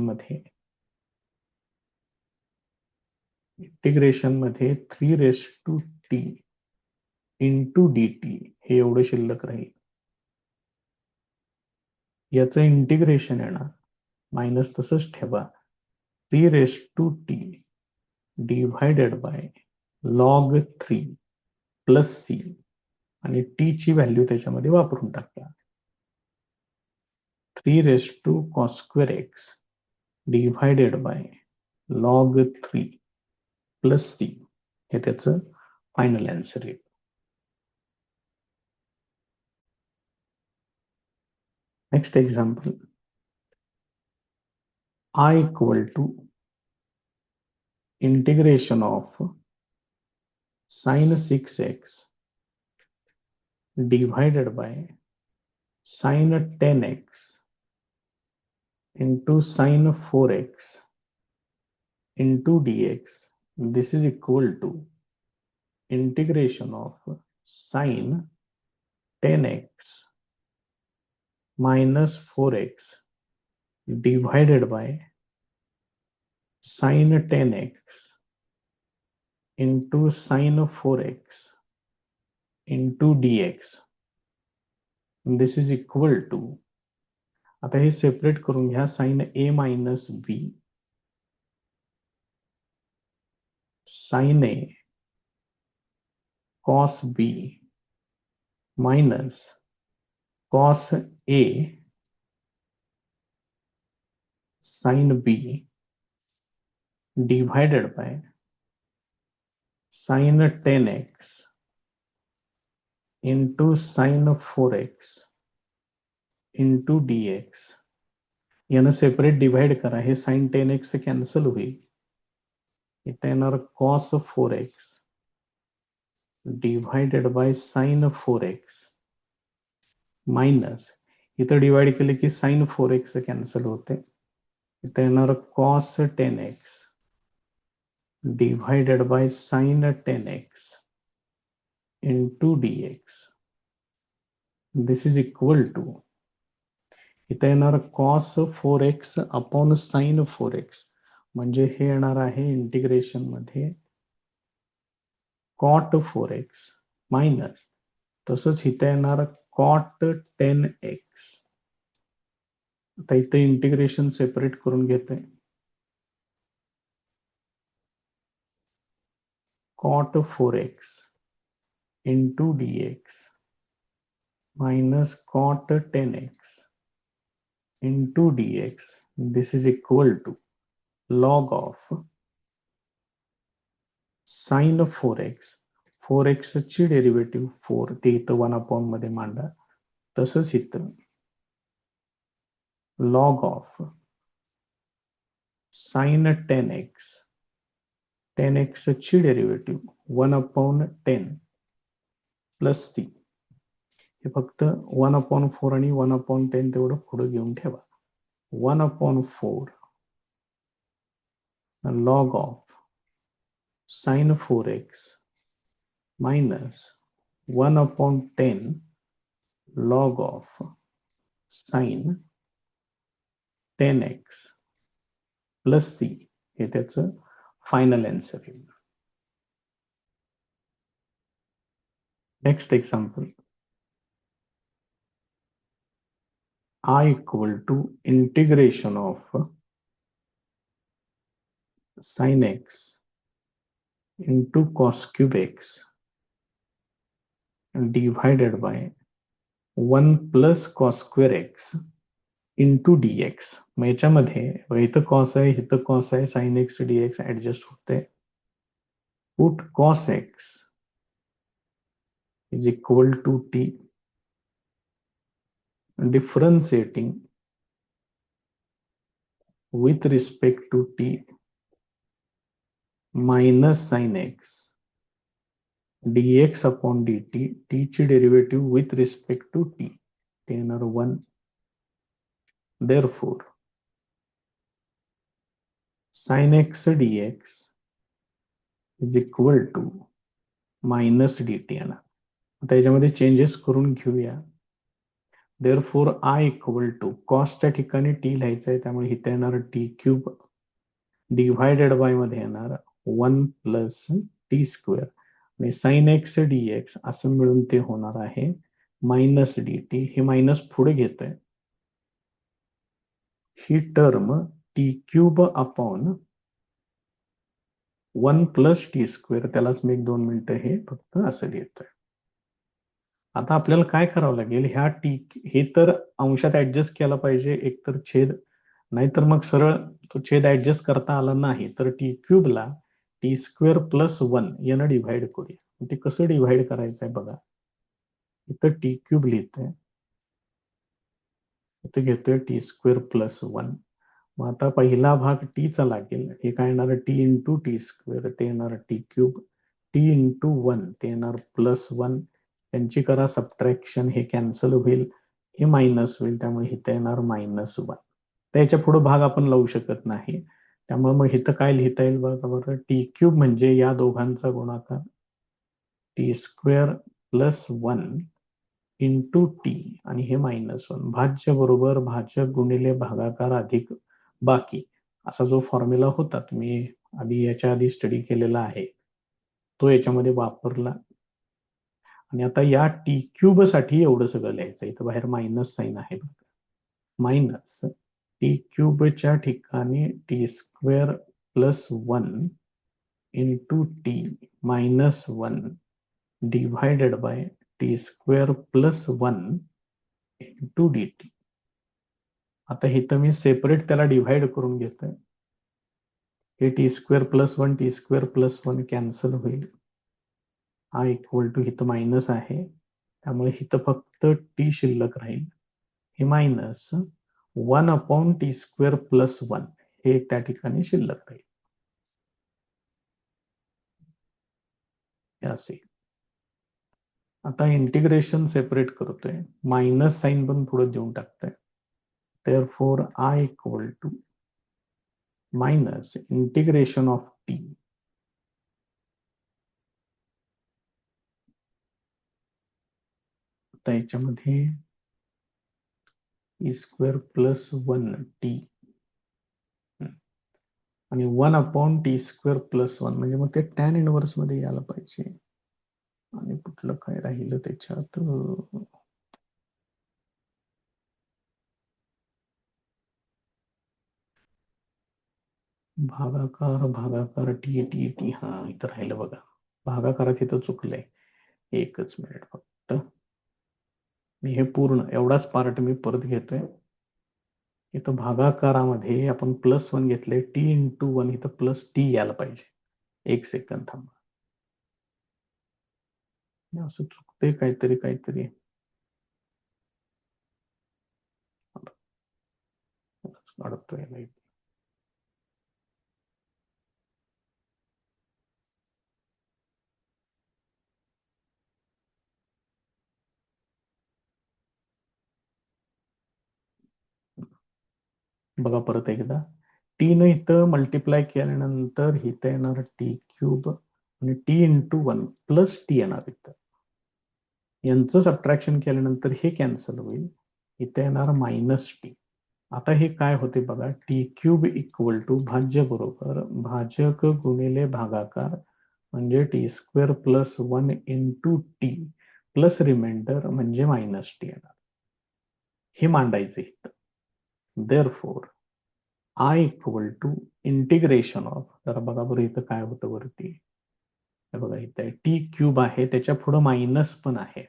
मध्ये 3 raise to t into d t हे एवढं शिल्लक राहील. याचं इंटिग्रेशन येणार मायनस तसंच ठेवा 3 raise to t divided by log 3 plus c आणि टी ची व्हॅल्यू त्याच्यामध्ये वापरून टाका. 3 raise to cos square x divided by log 3 plus c हे त्याचं फायनल आन्सर आहे. Next example, I equal to integration of sin 6x divided by sin 10x into sin 4x into dx. This is equal to integration of sin 10x minus 4x divided by sin 10x into sin 4x into dx. This is equal to, आता हे सेपरेट करून घ्या, sin a minus b sin a cos b minus cos a sin b divided by sin 10x into sin 4x into dx. यानं सेपरेट डिवाइड करा, हे sin 10x कॅन्सल होईल. इथे येणार cos 4x divided by sin 4x minus, इथं डिवाइड केले की sin 4x कॅन्सल होते. इथे येणार cos 10x divided by sin 10x into dx. This is equal to, इथे येणार cos 4x upon sin 4x म्हणजे हे येणार आहे इंटिग्रेशन मध्ये cot 4x मायनस, तसंच इथे येणार cot 10x. आता इथे इंटिग्रेशन सेपरेट करून घेतोय, cot 4x into dx minus cot 10x into dx. This is equal to log of sin 4x, 4x ची डेरिव्हेटिव्ह 4 ते इथं 1 अपॉन मध्ये मांडा, तसंच इथं log of sin 10x, 10x ची डेरिव्हेटिव्ह 1 अपॉन 10 प्लस सी, हे फक्त 1 अपॉन 4 आणि 1 अपॉन 10 तेवढं पुढे घेऊन ठेवा. 1 upon 4 log of sin 4x minus 1 upon 10 log of sin 10x plus c हे त्याचं फायनल आन्सर आहे. Next example, I equal to integration of sin x into cos cube x divided by 1 plus cos square x into dx. मग याच्यामध्ये इथं cos आहे, इथं cos आहे, sin x dx ऍडजस्ट होते. Put cos x is equal to t, differentiating with respect to t minus sin x dx upon dt, t ची derivative with respect to t, ते येणार 1. Therefore, sine x dx is equal to minus dt येणार. आता याच्यामध्ये चेंजेस करून घेऊया. देअरफॉर आय इक्वल टू कॉसच्या ठिकाणी टी लिहायचं आहे, त्यामुळे इथे येणार टी क्यूब डिव्हायडेड बाय मध्ये येणार 1 प्लस टी स्क्वेअर आणि साइन एक्स dx असं मिळून ते होणार आहे मायनस dt. हे मायनस पुढे घेतोय. ही term t cube upon 1 plus t square, त्यालाच मी 1-2 मिनिटं हे फक्त असं लिहितोय. आता आपल्याला काय करावं लागेल, ह्या टी हे तर अंशात ऍडजस्ट केला पाहिजे, एकतर छेद, नाहीतर मग सरळ तो छेद ऍडजस्ट करता आला नाही तर टी क्यूबला टी स्क्वेअर प्लस 1 यानं डिव्हाइड करूया. ते कसं डिव्हाइड करायचं आहे बघा. इथं टी क्यूब लिहितोय, इथं घेतोय टी स्क्वेअर प्लस 1. मग आता पहिला भाग टीचा लागेल, हे काय येणार टी इंटू टी स्क्वेअर, ते येणार टी क्यूब, टी इंटू 1 ते येणार प्लस 1. त्यांची करा सबट्रॅक्शन, हे कॅन्सल होईल, हे मायनस होईल, त्यामुळे इथं येणार मायनस 1. त्याच्या पुढे भाग आपण लावू शकत नाही, त्यामुळे मग इथं काय लिहिता येईल बघा बरं. टी क्यूब म्हणजे या दोघांचा गुणाकार T square plus 1 into T आणि हे मायनस 1. भाज्य बरोबर भाजक गुणिले भागाकार अधिक बाकी, असा जो फॉर्म्युला होता तुम्ही आधी याच्या आधी स्टडी केलेला आहे, तो याच्यामध्ये वापरला. आणि आता या टी क्यूब साठी एवढं सगळं लिहायचं. इथं बाहेर मायनस साइन आहे, मायनस टी क्यूबच्या ठिकाणी T square plus 1 into T minus 1 divided by T square plus 1 into d T. आता इथं मी सेपरेट त्याला डिव्हाइड करून घेतोय. हे T square plus 1 T square plus 1 cancel होईल. हा इक्वल टू इथं मायनस आहे, त्यामुळे इथं फक्त टी शिल्लक राहील. हे minus 1 upon t square plus 1 हे त्या ठिकाणी शिल्लक राहील. असे आता इंटिग्रेशन सेपरेट करतोय, मायनस साइन पण पुढे देऊन टाकतोय. Therefore I equal to minus integration of t आता याच्यामध्ये टी स्क्वेअर प्लस 1 टी आणि 1 अपॉन टी स्क्वेअर प्लस 1 म्हणजे मग ते टॅन इनव्हर्स मध्ये यायला पाहिजे. आणि कुठलं काय राहिलं त्याच्यात, भागाकार भागाकार टी टी टी, हा इथं राहिलं बघा. भागाकारात इथं चुकलंय, एकच मिनिट फक्त. मी हे पूर्ण एवढाच पार्ट मी परत घेतोय. इथं भागाकारामध्ये आपण प्लस 1 घेतले, टी इंटू 1 इथं प्लस टी यायला पाहिजे. एक सेकंद थांबा, असं चुकते काहीतरी काहीतरी. काढतोय बघा परत एकदा. टी न इथं मल्टिप्लाय केल्यानंतर इथं येणार टी क्यूब आणि टी इंटू 1 प्लस टी येणार. इथं यांचं सबट्रॅक्शन केल्यानंतर हे कॅन्सल होईल, इथे येणार मायनस टी. आता हे काय होते बघा, टी क्यूब इक्वल टू भाज्य बरोबर भाजक गुणिले भागाकार म्हणजे t square plus 1 into t plus remainder म्हणजे मायनस टी येणार. हे मांडायचं इथं. Therefore I equal to integration of, जरा बघा बरं इथं काय होतं वरती, बघा इथं टी क्यूब आहे, त्याच्या पुढे मायनस पण आहे.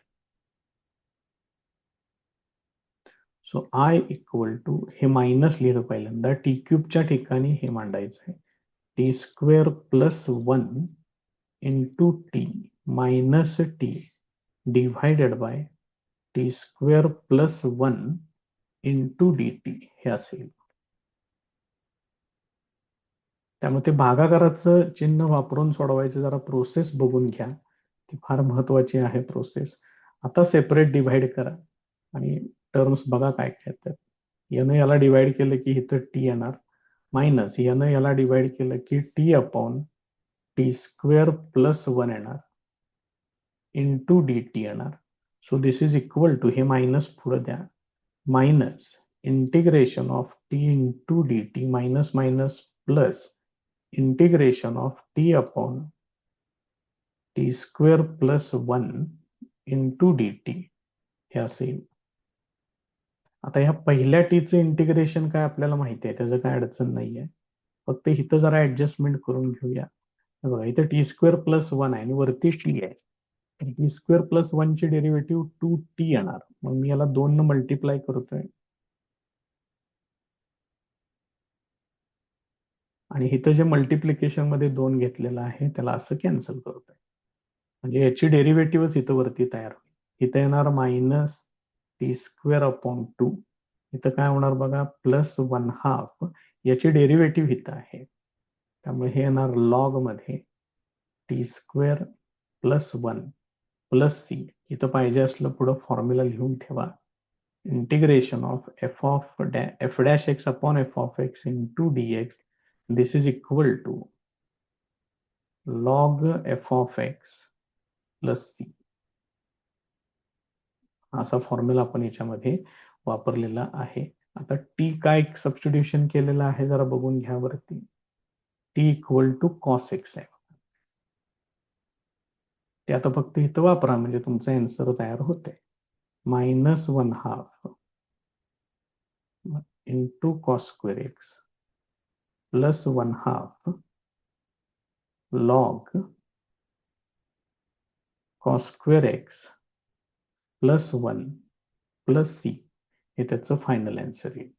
सो आय इक्वल टू हे मायनस लिहिलं पहिल्यांदा, टी क्यूबच्या ठिकाणी हे मांडायचं आहे. T square plus 1 into T minus T divided by T square plus 1 into d t हे असेल. त्यामुळे ते भागाकाराचं चिन्ह वापरून सोडवायचं. जरा प्रोसेस बघून घ्या, ती फार महत्वाची आहे प्रोसेस. आता सेपरेट डिव्हाइड करा आणि टर्म्स बघा काय काय येतात. यानं याला डिवाइड केलं की इथं टी येणार मायनस यानं याला डिवाइड केलं की t upon t square plus 1 येणार इंटू डी टी येणार. So this is equal to, हे मायनस पुढे द्या, minus integration of t into d t minus minus plus integration of t upon t square plus 1 into d t हे असे येईल. आता ह्या पहिल्या टीचं इंटिग्रेशन काय आपल्याला माहिती आहे, त्याचं काय अडचण नाहीये, फक्त इथं जरा ऍडजस्टमेंट करून घेऊया. बघा इथं टी स्क्वेअर प्लस 1 आहे आणि वरती टी आहे. टी स्क्वेअर प्लस 1 ची डेरिव्हेटिव्ह 2t येणार. मग मी याला 2 न मल्टिप्लाय करतोय आणि इथं जे मल्टिप्लिकेशन मध्ये 2 घेतलेलं आहे त्याला असं कॅन्सल करतोय. म्हणजे याची डेरिव्हेटिव्हच इथं वरती तयार होईल. इथं येणार मायनस टी स्क्वेअर अपॉन 2. इथं काय होणार बघा, प्लस 1/2. याची डेरिव्हेटिव्ह इथं आहे, त्यामुळे हे येणार लॉग मध्ये t square plus 1 plus c. इथं पाहिजे असलं पुढं फॉर्म्युला लिहून ठेवा, integration of f dash x upon f of x into d x. This is equal to log f of x plus c. असा फॉर्म्युला आपण याच्यामध्ये वापरलेला आहे. आता टी काय सबस्टिट्यूशन केलेलं आहे जरा बघून घ्या वरती. T equal to cos x आहे. ते आता फक्त इथं वापरा म्हणजे तुमचा आन्सर तयार होते. Minus 1/2 into cos square x plus 1/2 log cos square x plus 1 plus c. हे त्याचं फायनल आन्सर येईल.